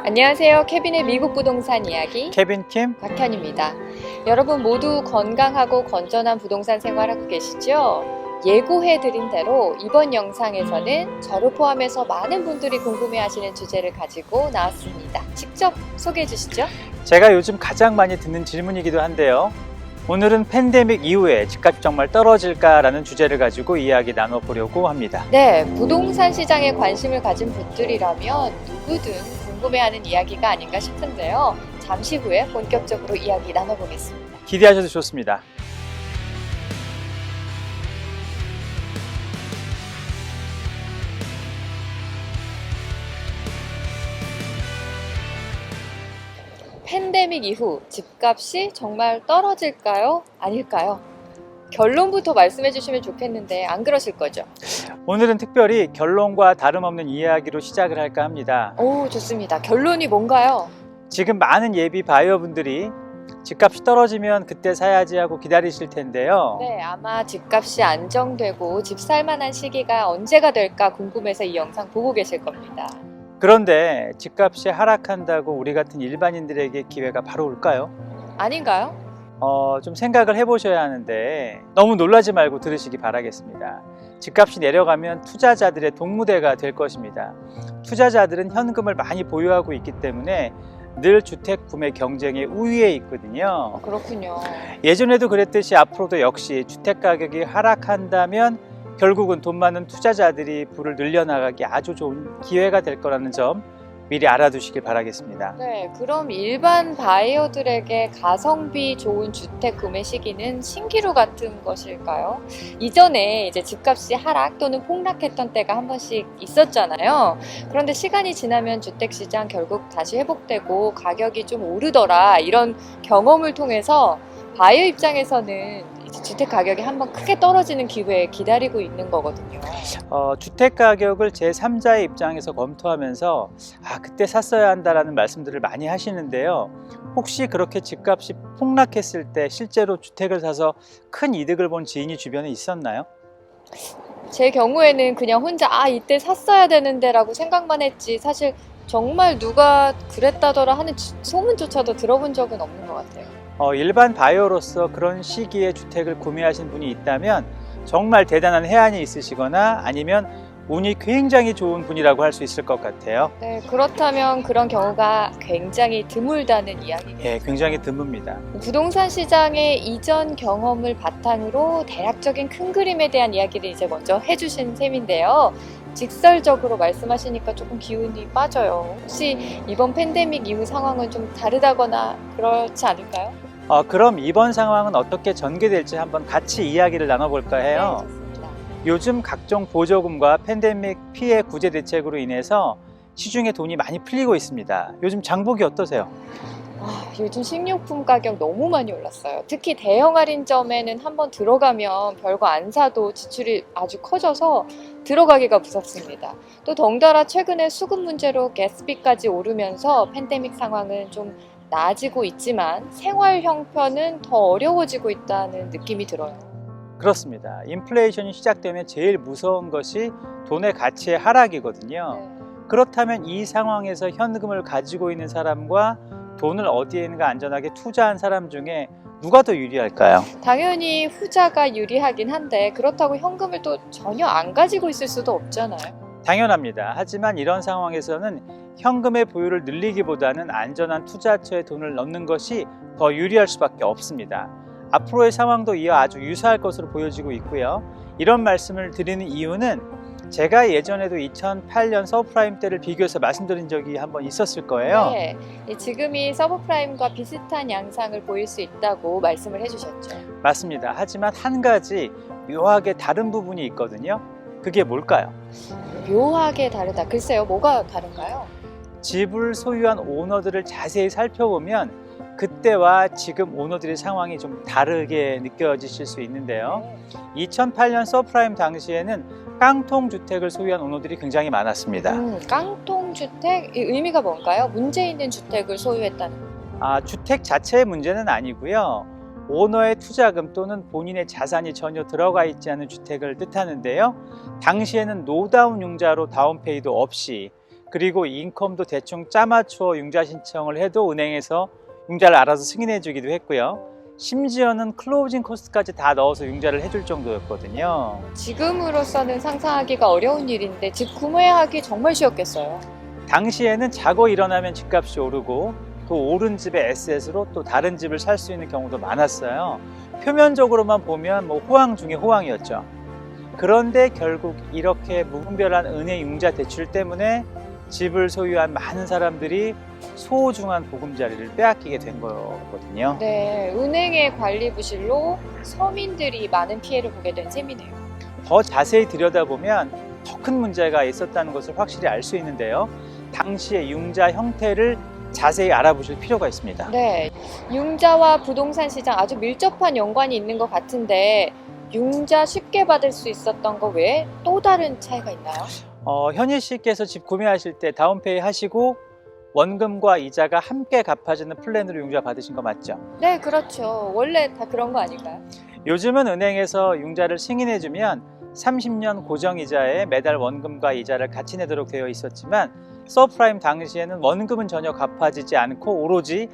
안녕하세요. 케빈의 미국 부동산 이야기 케빈 킴 곽현입니다. 여러분 모두 건강하고 건전한 부동산 생활하고 계시죠? 예고해드린 대로 이번 영상에서는 저를 포함해서 많은 분들이 궁금해하시는 주제를 가지고 나왔습니다. 직접 소개해 주시죠. 제가 요즘 가장 많이 듣는 질문이기도 한데요. 오늘은 팬데믹 이후에 집값이 정말 떨어질까라는 주제를 가지고 이야기 나눠보려고 합니다. 네, 부동산 시장에 관심을 가진 분들이라면 누구든 궁금해하는 이야기가 아닌가 싶은데요. 잠시 후에 본격적으로 이야기 나눠보겠습니다. 기대하셔도 좋습니다. 팬데믹 이후 집값이 정말 떨어질까요? 아닐까요? 결론부터 말씀해 주시면 좋겠는데 안 그러실 거죠? 오늘은 특별히 결론과 다름없는 이야기로 시작을 할까 합니다. 오, 좋습니다. 결론이 뭔가요? 지금 많은 예비 바이어분들이 집값이 떨어지면 그때 사야지 하고 기다리실 텐데요. 네, 아마 집값이 안정되고 집 살만한 시기가 언제가 될까 궁금해서 이 영상 보고 계실 겁니다. 그런데 집값이 하락한다고 우리 같은 일반인들에게 기회가 바로 올까요? 아닌가요? 좀 생각을 해보셔야 하는데 너무 놀라지 말고 들으시기 바라겠습니다. 집값이 내려가면 투자자들의 동무대가 될 것입니다. 투자자들은 현금을 많이 보유하고 있기 때문에 늘 주택 구매 경쟁의 우위에 있거든요. 그렇군요. 예전에도 그랬듯이 앞으로도 역시 주택 가격이 하락한다면 결국은 돈 많은 투자자들이 부를 늘려나가기 아주 좋은 기회가 될 거라는 점 미리 알아두시길 바라겠습니다. 네, 그럼 일반 바이어들에게 가성비 좋은 주택 구매 시기는 신기루 같은 것일까요? 이전에 이제 집값이 하락 또는 폭락했던 때가 한 번씩 있었잖아요. 그런데 시간이 지나면 주택 시장 결국 다시 회복되고 가격이 좀 오르더라, 이런 경험을 통해서 바이어 입장에서는 이제 주택 가격이 한번 크게 떨어지는 기회에 기다리고 있는 거거든요. 주택 가격을 제3자의 입장에서 검토하면서 그때 샀어야 한다라는 말씀들을 많이 하시는데요. 혹시 그렇게 집값이 폭락했을 때 실제로 주택을 사서 큰 이득을 본 지인이 주변에 있었나요? 제 경우에는 그냥 혼자 이때 샀어야 되는데 라고 생각만 했지, 사실 정말 누가 그랬다더라 하는 소문조차도 들어본 적은 없는 것 같아요. 일반 바이어로서 그런 시기에 주택을 구매하신 분이 있다면 정말 대단한 해안이 있으시거나 아니면 운이 굉장히 좋은 분이라고 할 수 있을 것 같아요. 네, 그렇다면 그런 경우가 굉장히 드물다는 이야기네요. 예, 굉장히 드뭅니다. 부동산 시장의 이전 경험을 바탕으로 대략적인 큰 그림에 대한 이야기를 이제 먼저 해주신 셈인데요. 직설적으로 말씀하시니까 조금 기운이 빠져요. 혹시 이번 팬데믹 이후 상황은 좀 다르다거나 그렇지 않을까요? 그럼 이번 상황은 어떻게 전개될지 한번 같이 이야기를 나눠볼까 해요. 네, 좋습니다. 요즘 각종 보조금과 팬데믹 피해 구제 대책으로 인해서 시중에 돈이 많이 풀리고 있습니다. 요즘 장보기 어떠세요? 요즘 식료품 가격 너무 많이 올랐어요. 특히 대형 할인점에는 한번 들어가면 별거 안 사도 지출이 아주 커져서 들어가기가 무섭습니다. 또 덩달아 최근에 수급 문제로 가스비까지 오르면서 팬데믹 상황은 좀 나아지고 있지만 생활 형편은 더 어려워지고 있다는 느낌이 들어요. 그렇습니다. 인플레이션이 시작되면 제일 무서운 것이 돈의 가치의 하락이거든요. 네. 그렇다면 이 상황에서 현금을 가지고 있는 사람과 돈을 어디에는가 안전하게 투자한 사람 중에 누가 더 유리할까요? 당연히 후자가 유리하긴 한데 그렇다고 현금을 또 전혀 안 가지고 있을 수도 없잖아요. 당연합니다. 하지만 이런 상황에서는 현금의 보유를 늘리기보다는 안전한 투자처에 돈을 넣는 것이 더 유리할 수밖에 없습니다. 앞으로의 상황도 이와 아주 유사할 것으로 보여지고 있고요. 이런 말씀을 드리는 이유는 제가 예전에도 2008년 서브프라임 때를 비교해서 말씀드린 적이 한번 있었을 거예요. 네, 지금이 서브프라임과 비슷한 양상을 보일 수 있다고 말씀을 해주셨죠. 맞습니다. 하지만 한 가지 묘하게 다른 부분이 있거든요. 그게 뭘까요? 묘하게 다르다. 글쎄요, 뭐가 다른가요? 집을 소유한 오너들을 자세히 살펴보면 그때와 지금 오너들의 상황이 좀 다르게 느껴지실 수 있는데요. 2008년 서브프라임 당시에는 깡통 주택을 소유한 오너들이 굉장히 많았습니다. 깡통 주택? 이 의미가 뭔가요? 문제 있는 주택을 소유했다는 거. 주택 자체의 문제는 아니고요. 오너의 투자금 또는 본인의 자산이 전혀 들어가 있지 않은 주택을 뜻하는데요. 당시에는 노다운 융자로 다운페이도 없이 그리고 인컴도 대충 짜맞추어 융자 신청을 해도 은행에서 융자를 알아서 승인해 주기도 했고요. 심지어는 클로징 코스트까지 다 넣어서 융자를 해줄 정도였거든요. 지금으로서는 상상하기가 어려운 일인데 집 구매하기 정말 쉬웠겠어요. 당시에는 자고 일어나면 집값이 오르고 또 오른 집의 에셋으로 또 다른 집을 살 수 있는 경우도 많았어요. 표면적으로만 보면 호황 중에 호황이었죠. 그런데 결국 이렇게 무분별한 은행 융자 대출 때문에 집을 소유한 많은 사람들이 소중한 보금자리를 빼앗기게 된 거거든요. 네, 은행의 관리 부실로 서민들이 많은 피해를 보게 된 셈이네요. 더 자세히 들여다보면 더 큰 문제가 있었다는 것을 확실히 알 수 있는데요. 당시의 융자 형태를 자세히 알아보실 필요가 있습니다. 네, 융자와 부동산 시장 아주 밀접한 연관이 있는 것 같은데 융자 쉽게 받을 수 있었던 거 외에 또 다른 차이가 있나요? 현희 씨께서 집 구매하실 때 다운페이 하시고 원금과 이자가 함께 갚아지는 플랜으로 융자 받으신 거 맞죠? 네, 그렇죠. 원래 다 그런 거 아닌가요? 요즘은 은행에서 융자를 승인해주면 30년 고정이자에 매달 원금과 이자를 같이 내도록 되어 있었지만 서프라임 당시에는 원금은 전혀 갚아지지 않고 오로지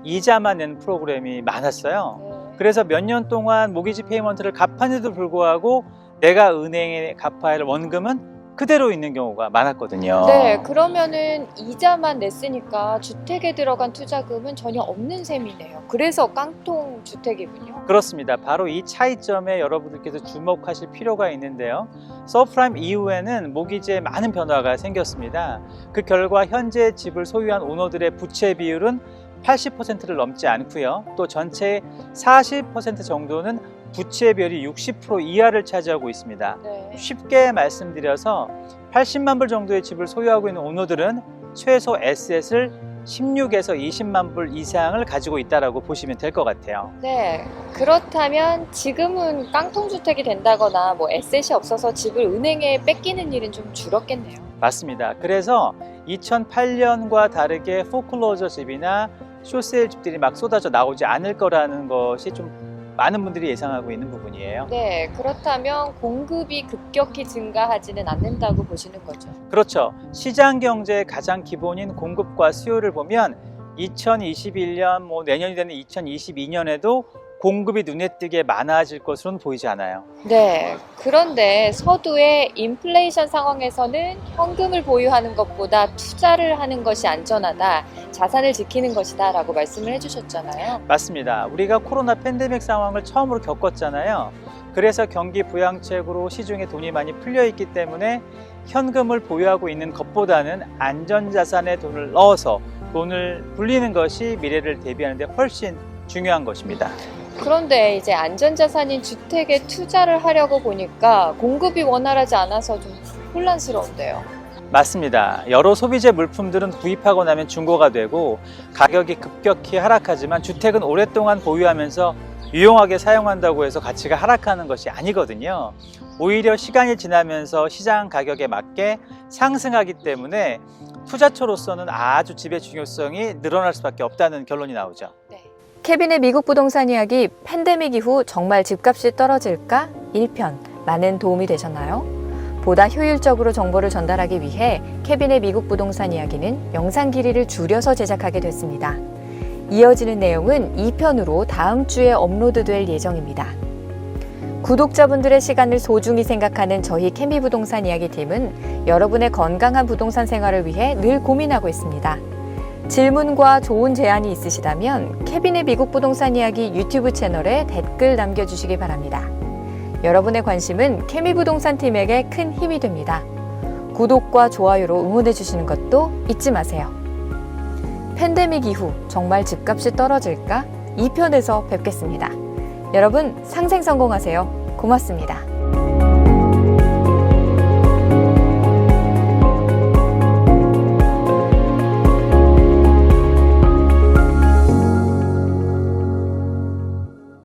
이자만 내는 프로그램이 많았어요. 네. 그래서 몇 년 동안 모기지 페이먼트를 갚았는데도 불구하고 내가 은행에 갚아야 할 원금은 그대로 있는 경우가 많았거든요. 네, 그러면은 이자만 냈으니까 주택에 들어간 투자금은 전혀 없는 셈이네요. 그래서 깡통 주택이군요. 그렇습니다. 바로 이 차이점에 여러분들께서 주목하실 필요가 있는데요. 서프라임 이후에는 모기지에 많은 변화가 생겼습니다. 그 결과 현재 집을 소유한 오너들의 부채 비율은 80%를 넘지 않고요. 또 전체의 40% 정도는 부채 비율이 60% 이하를 차지하고 있습니다. 네. 쉽게 말씀드려서 80만 불 정도의 집을 소유하고 있는 오너들은 최소 에셋을 16에서 20만 불 이상을 가지고 있다고 보시면 될 것 같아요. 네, 그렇다면 지금은 깡통주택이 된다거나 에셋이 없어서 집을 은행에 뺏기는 일은 좀 줄었겠네요. 맞습니다. 그래서 2008년과 다르게 포클로저 집이나 쇼세일 집들이 막 쏟아져 나오지 않을 거라는 것이 좀 많은 분들이 예상하고 있는 부분이에요. 네, 그렇다면 공급이 급격히 증가하지는 않는다고 보시는 거죠. 그렇죠. 시장 경제의 가장 기본인 공급과 수요를 보면 2021년, 내년이 되는 2022년에도 공급이 눈에 띄게 많아질 것으로는 보이지 않아요. 네, 그런데 서두의 인플레이션 상황에서는 현금을 보유하는 것보다 투자를 하는 것이 안전하다, 자산을 지키는 것이다 라고 말씀을 해주셨잖아요. 맞습니다. 우리가 코로나 팬데믹 상황을 처음으로 겪었잖아요. 그래서 경기 부양책으로 시중에 돈이 많이 풀려 있기 때문에 현금을 보유하고 있는 것보다는 안전자산에 돈을 넣어서 돈을 불리는 것이 미래를 대비하는 데 훨씬 중요한 것입니다. 그런데 이제 안전자산인 주택에 투자를 하려고 보니까 공급이 원활하지 않아서 좀 혼란스러운데요. 맞습니다. 여러 소비재 물품들은 구입하고 나면 중고가 되고 가격이 급격히 하락하지만 주택은 오랫동안 보유하면서 유용하게 사용한다고 해서 가치가 하락하는 것이 아니거든요. 오히려 시간이 지나면서 시장 가격에 맞게 상승하기 때문에 투자처로서는 아주 집의 중요성이 늘어날 수밖에 없다는 결론이 나오죠. 네. 케빈의 미국 부동산 이야기, 팬데믹 이후 정말 집값이 떨어질까? 1편, 많은 도움이 되셨나요? 보다 효율적으로 정보를 전달하기 위해 케빈의 미국 부동산 이야기는 영상 길이를 줄여서 제작하게 됐습니다. 이어지는 내용은 2편으로 다음 주에 업로드될 예정입니다. 구독자분들의 시간을 소중히 생각하는 저희 케미 부동산 이야기 팀은 여러분의 건강한 부동산 생활을 위해 늘 고민하고 있습니다. 질문과 좋은 제안이 있으시다면 케빈의 미국 부동산 이야기 유튜브 채널에 댓글 남겨주시기 바랍니다. 여러분의 관심은 케미 부동산 팀에게 큰 힘이 됩니다. 구독과 좋아요로 응원해 주시는 것도 잊지 마세요. 팬데믹 이후 정말 집값이 떨어질까? 2편에서 뵙겠습니다. 여러분 상생 성공하세요. 고맙습니다.